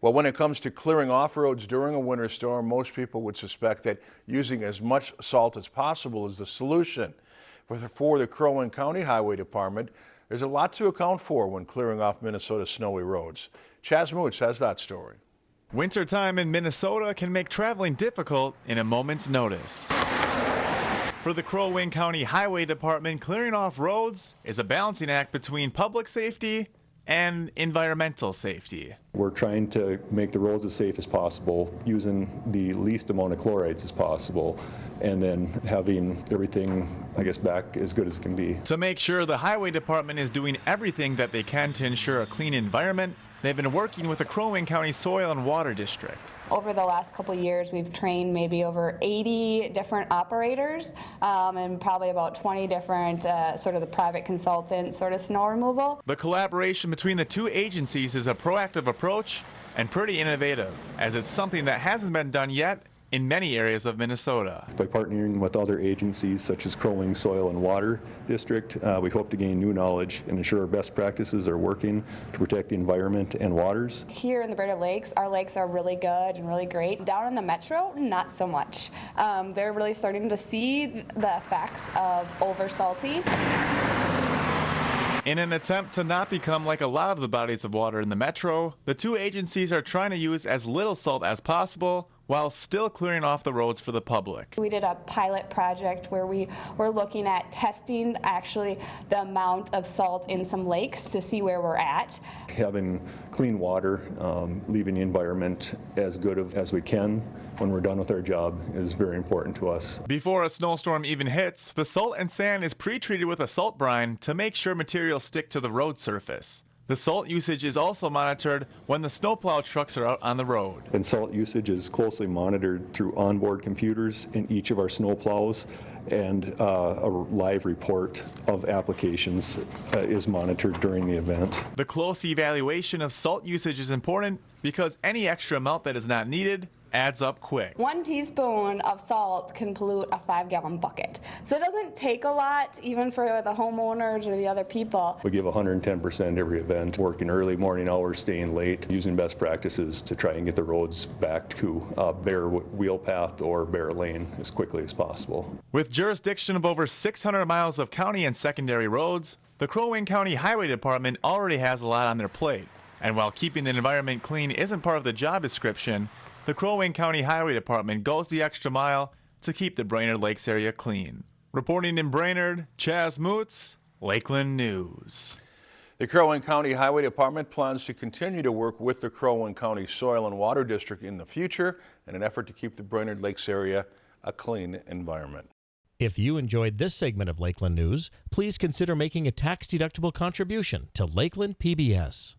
Well, when it comes to clearing off roads during a winter storm, most people would suspect that using as much salt as possible is the solution. For the Crow Wing County Highway Department, there's a lot to account for when clearing off Minnesota's snowy roads. Chaz Moots has that story. Wintertime in Minnesota can make traveling difficult in a moment's notice. For the Crow Wing County Highway Department, clearing off roads is a balancing act between public safety and environmental safety. We're trying to make the roads as safe as possible, using the least amount of chlorides as possible, and then having everything, back as good as it can be. To make sure the Highway Department is doing everything that they can to ensure a clean environment, they've been working with the Crow Wing County Soil and Water District. Over the last couple of years, we've trained maybe over 80 different operators and probably about 20 different sort of the private consultant sort of snow removal. The collaboration between the two agencies is a proactive approach and pretty innovative, as it's something that hasn't been done yet in many areas of Minnesota. By partnering with other agencies such as Crow Wing Soil and Water District, we hope to gain new knowledge and ensure our best practices are working to protect the environment and waters. Here in the Brainerd Lakes, our lakes are really good and really great. Down in the metro, not so much. They're really starting to see the effects of oversalting. In an attempt to not become like a lot of the bodies of water in the metro, the two agencies are trying to use as little salt as possible while still clearing off the roads for the public. We did a pilot project where we were looking at testing actually the amount of salt in some lakes to see where we're at. Having clean water, leaving the environment as good as we can when we're done with our job is very important to us. Before a snowstorm even hits, the salt and sand is pre-treated with a salt brine to make sure materials stick to the road surface. The salt usage is also monitored when the snowplow trucks are out on the road. And salt usage is closely monitored through onboard computers in each of our snowplows, and a live report of applications is monitored during the event. The close evaluation of salt usage is important because any extra amount that is not needed adds up quick. 1 teaspoon of salt can pollute a 5-gallon bucket. So it doesn't take a lot, even for the homeowners or the other people. We give 110% every event, working early morning hours, staying late, using best practices to try and get the roads back to bare wheel path or bare lane as quickly as possible. With jurisdiction of over 600 miles of county and secondary roads, the Crow Wing County Highway Department already has a lot on their plate. And while keeping the environment clean isn't part of the job description, the Crow Wing County Highway Department goes the extra mile to keep the Brainerd Lakes area clean. Reporting in Brainerd, Chaz Moots, Lakeland News. The Crow Wing County Highway Department plans to continue to work with the Crow Wing County Soil and Water District in the future in an effort to keep the Brainerd Lakes area a clean environment. If you enjoyed this segment of Lakeland News, please consider making a tax-deductible contribution to Lakeland PBS.